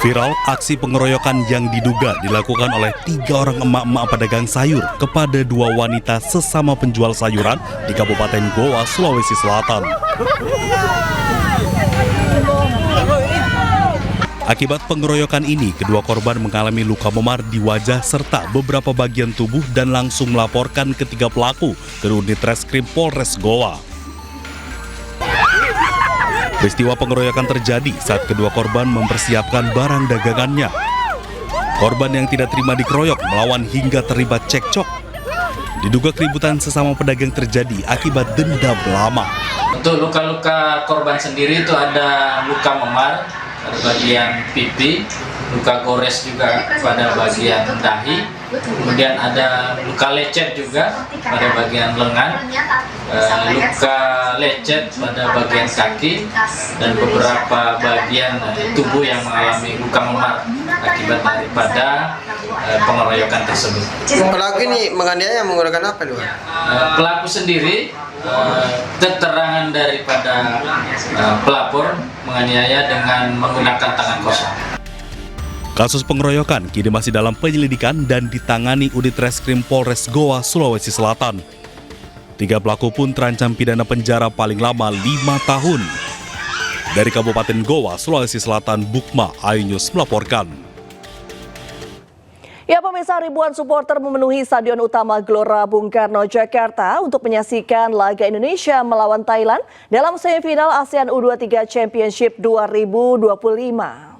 Viral aksi pengeroyokan yang diduga dilakukan oleh 3 orang emak-emak pedagang sayur kepada 2 wanita sesama penjual sayuran di Kabupaten Goa, Sulawesi Selatan. Akibat pengeroyokan ini, kedua korban mengalami luka memar di wajah serta beberapa bagian tubuh dan langsung melaporkan ketiga pelaku ke unit reskrim Polres Goa. Peristiwa pengeroyokan terjadi saat kedua korban mempersiapkan barang dagangannya. Korban yang tidak terima dikeroyok melawan hingga terlibat cekcok. Diduga keributan sesama pedagang terjadi akibat dendam lama. Untuk luka-luka korban sendiri itu ada luka memar pada bagian pipi, luka gores juga pada bagian dahi, kemudian ada luka lecet juga pada bagian lengan, luka lecet pada bagian kaki, dan beberapa bagian tubuh yang mengalami luka memar akibat daripada pengeroyokan tersebut. Pelaku ini menganiaya menggunakan apa nih? Pelaku sendiri, keterangan daripada pelapor menganiaya dengan menggunakan tangan kosong. Kasus pengeroyokan kini masih dalam penyelidikan dan ditangani unit reskrim Polres Goa, Sulawesi Selatan. 3 pelaku pun terancam pidana penjara paling lama 5 tahun. Dari Kabupaten Goa, Sulawesi Selatan, Bukma Aynews melaporkan. Ya, pemirsa, ribuan supporter memenuhi Stadion Utama Gelora Bung Karno, Jakarta untuk menyaksikan laga Indonesia melawan Thailand dalam semifinal ASEAN U23 Championship 2025.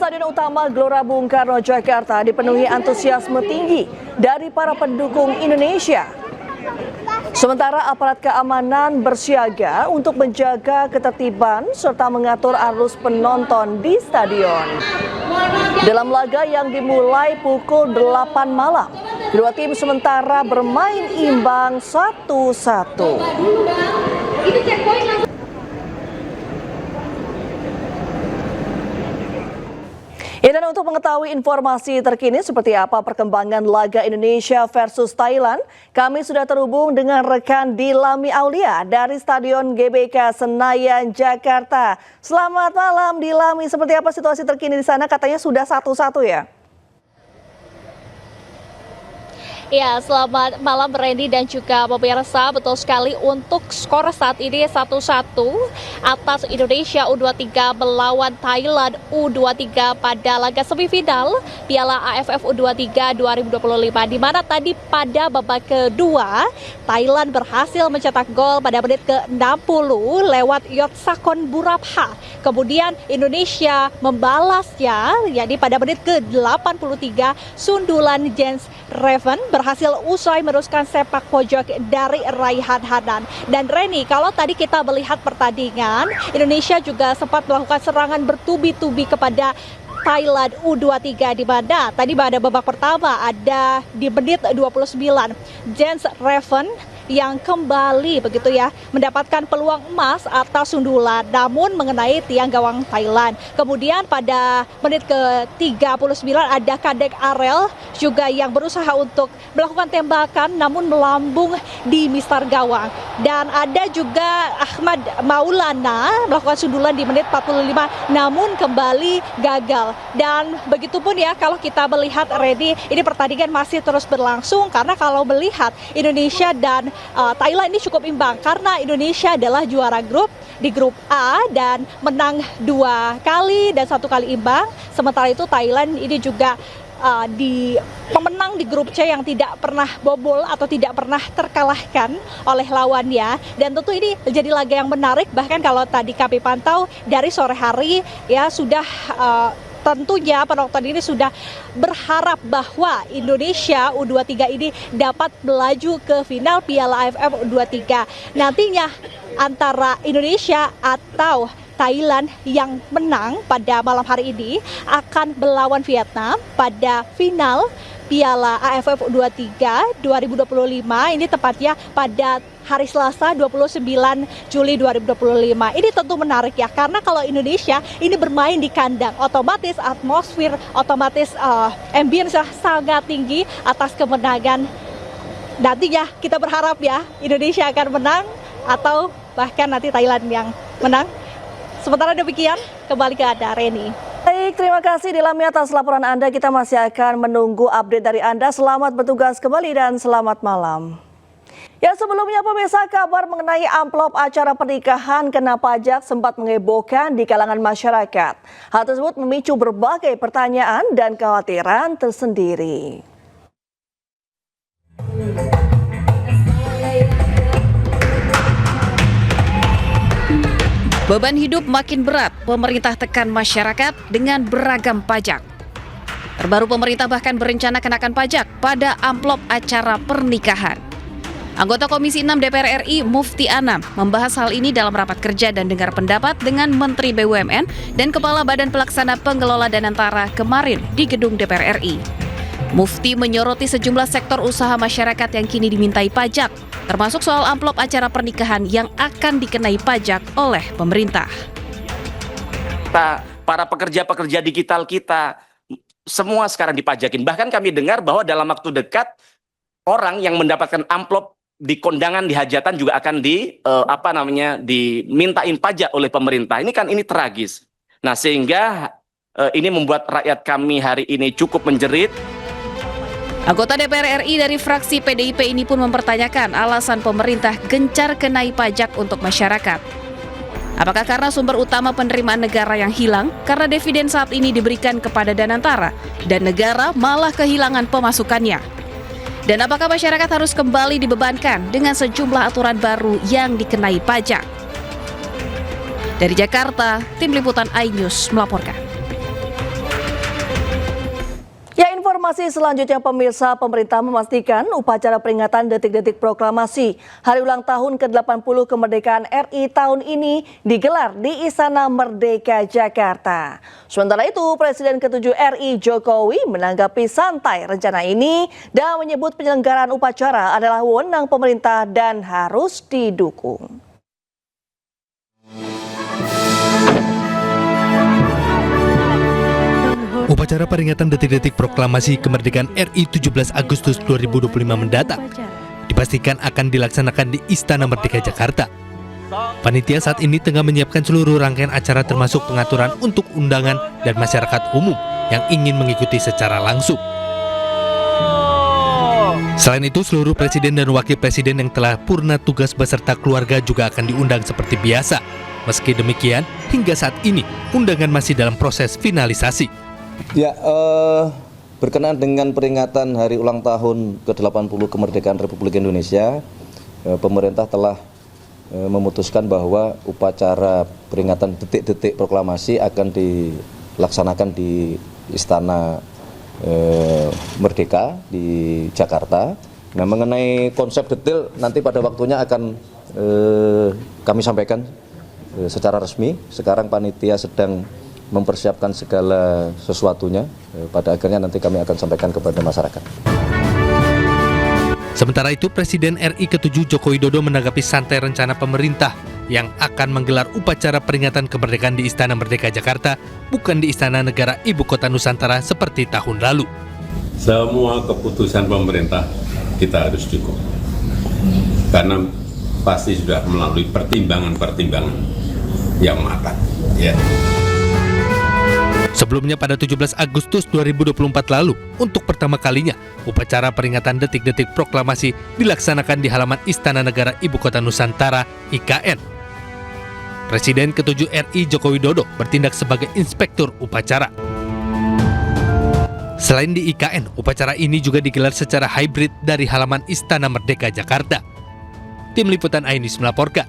Stadion Utama Gelora Bung Karno, Jakarta dipenuhi antusiasme tinggi dari para pendukung Indonesia. Sementara aparat keamanan bersiaga untuk menjaga ketertiban serta mengatur arus penonton di stadion. Dalam laga yang dimulai pukul 8 malam, kedua tim sementara bermain imbang 1-1. Ya, dan untuk mengetahui informasi terkini seperti apa perkembangan laga Indonesia versus Thailand, kami sudah terhubung dengan rekan Dilami Aulia dari Stadion GBK Senayan, Jakarta. Selamat malam Dilami, seperti apa situasi terkini di sana? Katanya sudah 1-1 ya? Ya, selamat malam Randy dan juga pemirsa. Betul sekali, untuk skor saat ini 1-1 atas Indonesia U23 melawan Thailand U23 pada laga semifinal Piala AFF U23 2025, di mana tadi pada babak kedua Thailand berhasil mencetak gol pada menit ke-60 lewat Yotsakon Burapha. Kemudian Indonesia membalasnya, yakni pada menit ke-83 sundulan Jens Reven berhasil usai meneruskan sepak pojok dari Raihan Hanan. Dan Reni, kalau tadi kita melihat pertandingan, Indonesia juga sempat melakukan serangan bertubi-tubi kepada Thailand U23, di mana tadi pada babak pertama ada di menit 29 Jens Reven yang kembali begitu ya mendapatkan peluang emas atas sundulan namun mengenai tiang gawang Thailand. Kemudian pada menit ke-39 ada Kadek Arel juga yang berusaha untuk melakukan tembakan namun melambung di mistar gawang. Dan ada juga Ahmad Maulana melakukan sundulan di menit 45 namun kembali gagal. Dan begitupun ya kalau kita melihat Redi, ini pertandingan masih terus berlangsung karena kalau melihat Indonesia dan Thailand ini cukup imbang karena Indonesia adalah juara grup di grup A dan menang 2 kali dan 1 kali imbang. Sementara itu Thailand ini juga di pemenang di grup C yang tidak pernah bobol atau tidak pernah terkalahkan oleh lawannya. Dan tentu ini jadi laga yang menarik, bahkan kalau tadi kami pantau dari sore hari ya sudah tentunya penonton ini sudah berharap bahwa Indonesia U23 ini dapat melaju ke final Piala AFF U23. Nantinya antara Indonesia atau Thailand yang menang pada malam hari ini akan melawan Vietnam pada final Piala AFF U23 2025, ini tepatnya pada hari Selasa 29 Juli 2025. Ini tentu menarik ya, karena kalau Indonesia ini bermain di kandang, otomatis atmosfer, otomatis ambience sangat tinggi atas kemenangan. Nantinya kita berharap ya Indonesia akan menang atau bahkan nanti Thailand yang menang. Sementara demikian, kembali ke Anda, Reni. Baik, terima kasih Dilami atas laporan Anda. Kita masih akan menunggu update dari Anda. Selamat bertugas kembali dan selamat malam. Ya, sebelumnya pemirsa, kabar mengenai amplop acara pernikahan kena pajak sempat mengebohkan di kalangan masyarakat. Hal tersebut memicu berbagai pertanyaan dan kekhawatiran tersendiri. Beban hidup makin berat, pemerintah tekan masyarakat dengan beragam pajak. Terbaru pemerintah bahkan berencana kenakan pajak pada amplop acara pernikahan. Anggota Komisi 6 DPR RI Mufti Anam membahas hal ini dalam rapat kerja dan dengar pendapat dengan Menteri BUMN dan Kepala Badan Pelaksana Pengelola Danantara kemarin di gedung DPR RI. Mufti menyoroti sejumlah sektor usaha masyarakat yang kini dimintai pajak, termasuk soal amplop acara pernikahan yang akan dikenai pajak oleh pemerintah. Para pekerja-pekerja digital kita, semua sekarang dipajakin. Bahkan kami dengar bahwa dalam waktu dekat, orang yang mendapatkan amplop di kondangan, di hajatan juga akan dimintain pajak oleh pemerintah. Ini tragis. Nah, sehingga ini membuat rakyat kami hari ini cukup menjerit. Anggota DPR RI dari fraksi PDIP ini pun mempertanyakan alasan pemerintah gencar kenai pajak untuk masyarakat. Apakah karena sumber utama penerimaan negara yang hilang karena dividen saat ini diberikan kepada Danantara dan negara malah kehilangan pemasukannya? Dan apakah masyarakat harus kembali dibebankan dengan sejumlah aturan baru yang dikenai pajak? Dari Jakarta, Tim Liputan iNews melaporkan. Ya, informasi selanjutnya pemirsa, pemerintah memastikan upacara peringatan detik-detik proklamasi Hari Ulang Tahun ke-80 Kemerdekaan RI tahun ini digelar di Istana Merdeka Jakarta. Sementara itu, Presiden ke-7 RI Jokowi menanggapi santai rencana ini dan menyebut penyelenggaraan upacara adalah wewenang pemerintah dan harus didukung. Upacara peringatan detik-detik proklamasi kemerdekaan RI 17 Agustus 2025 mendatang dipastikan akan dilaksanakan di Istana Merdeka Jakarta. Panitia saat ini tengah menyiapkan seluruh rangkaian acara termasuk pengaturan untuk undangan dan masyarakat umum yang ingin mengikuti secara langsung. Selain itu, seluruh presiden dan wakil presiden yang telah purna tugas beserta keluarga juga akan diundang seperti biasa. Meski demikian, hingga saat ini undangan masih dalam proses finalisasi. Ya, berkenaan dengan peringatan Hari Ulang Tahun ke-80 Kemerdekaan Republik Indonesia, pemerintah telah memutuskan bahwa upacara peringatan detik-detik proklamasi akan dilaksanakan di Istana Merdeka di Jakarta. Nah, mengenai konsep detail nanti pada waktunya akan kami sampaikan secara resmi. Sekarang panitia sedang mempersiapkan segala sesuatunya, pada akhirnya nanti kami akan sampaikan kepada masyarakat. Sementara itu, Presiden RI ke-7 Joko Widodo menanggapi santai rencana pemerintah yang akan menggelar upacara peringatan kemerdekaan di Istana Merdeka Jakarta, bukan di Istana Negara Ibu Kota Nusantara seperti tahun lalu. Semua keputusan pemerintah kita harus dukung, karena pasti sudah melalui pertimbangan-pertimbangan yang matang. Ya. Sebelumnya pada 17 Agustus 2024 lalu, untuk pertama kalinya, upacara peringatan detik-detik proklamasi dilaksanakan di halaman Istana Negara Ibu Kota Nusantara (IKN). Presiden ke-7 RI Joko Widodo bertindak sebagai inspektur upacara. Selain di IKN, upacara ini juga digelar secara hybrid dari halaman Istana Merdeka Jakarta. Tim Liputan iNews melaporkan.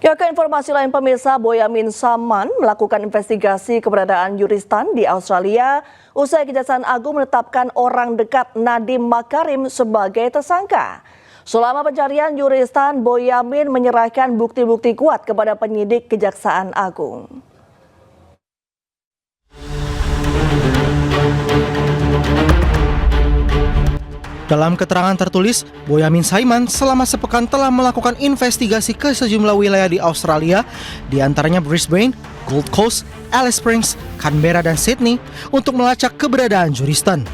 Ya, ke informasi lain pemirsa, Boyamin Saman melakukan investigasi keberadaan Yuristan di Australia usai Kejaksaan Agung menetapkan orang dekat Nadiem Makarim sebagai tersangka. Selama pencarian Yuristan, Boyamin menyerahkan bukti-bukti kuat kepada penyidik Kejaksaan Agung. Dalam keterangan tertulis, Boyamin Saiman selama sepekan telah melakukan investigasi ke sejumlah wilayah di Australia, di antaranya Brisbane, Gold Coast, Alice Springs, Canberra, dan Sydney untuk melacak keberadaan Yuristan.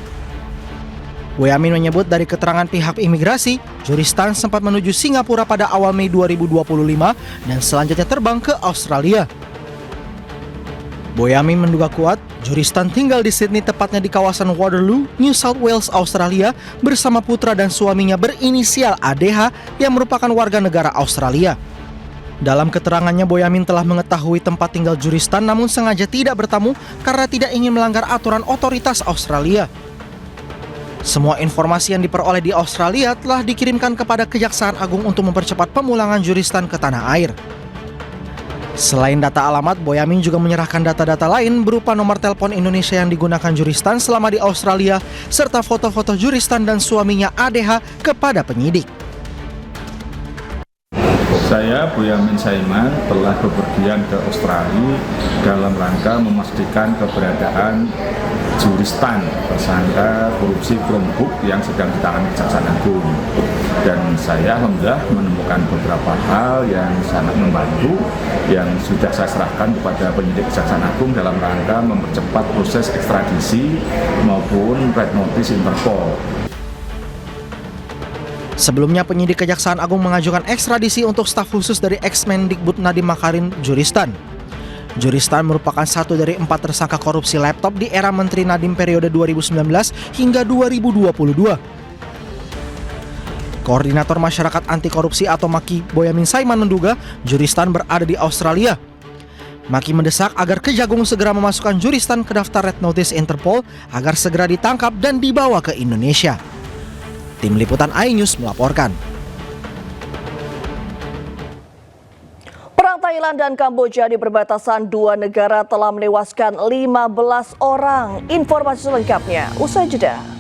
Boyamin menyebut dari keterangan pihak imigrasi, Juristan sempat menuju Singapura pada awal Mei 2025 dan selanjutnya terbang ke Australia. Boyamin menduga kuat, Juristan tinggal di Sydney, tepatnya di kawasan Waterloo, New South Wales, Australia, bersama putra dan suaminya berinisial ADH yang merupakan warga negara Australia. Dalam keterangannya, Boyamin telah mengetahui tempat tinggal Juristan namun sengaja tidak bertamu karena tidak ingin melanggar aturan otoritas Australia. Semua informasi yang diperoleh di Australia telah dikirimkan kepada Kejaksaan Agung untuk mempercepat pemulangan Juristan ke tanah air. Selain data alamat, Boyamin juga menyerahkan data-data lain berupa nomor telepon Indonesia yang digunakan Juristan selama di Australia, serta foto-foto Juristan dan suaminya ADH kepada penyidik. Saya, Boyamin Saiman, telah bepergian ke Australia dalam rangka memastikan keberadaan Juristan, tersangka korupsi Chromebook yang sedang ditangani Kejaksaan Agung. Dan saya alhamdulillah menemukan beberapa hal yang sangat membantu yang sudah saya serahkan kepada penyidik Kejaksaan Agung dalam rangka mempercepat proses ekstradisi maupun red notice Interpol. Sebelumnya, penyidik Kejaksaan Agung mengajukan ekstradisi untuk staf khusus dari Ex-Mendikbud Nadiem Makarim, Juristan. Juristan merupakan satu dari 4 tersangka korupsi laptop di era Menteri Nadiem periode 2019 hingga 2022. Koordinator Masyarakat Anti Korupsi atau MAKI, Boyamin Saiman menduga Juristan berada di Australia. MAKI mendesak agar Kejagung segera memasukkan Juristan ke daftar red notice Interpol agar segera ditangkap dan dibawa ke Indonesia. Tim Liputan iNews melaporkan. Perang Thailand dan Kamboja di perbatasan dua negara telah menewaskan 15 orang. Informasi selengkapnya usai jeda.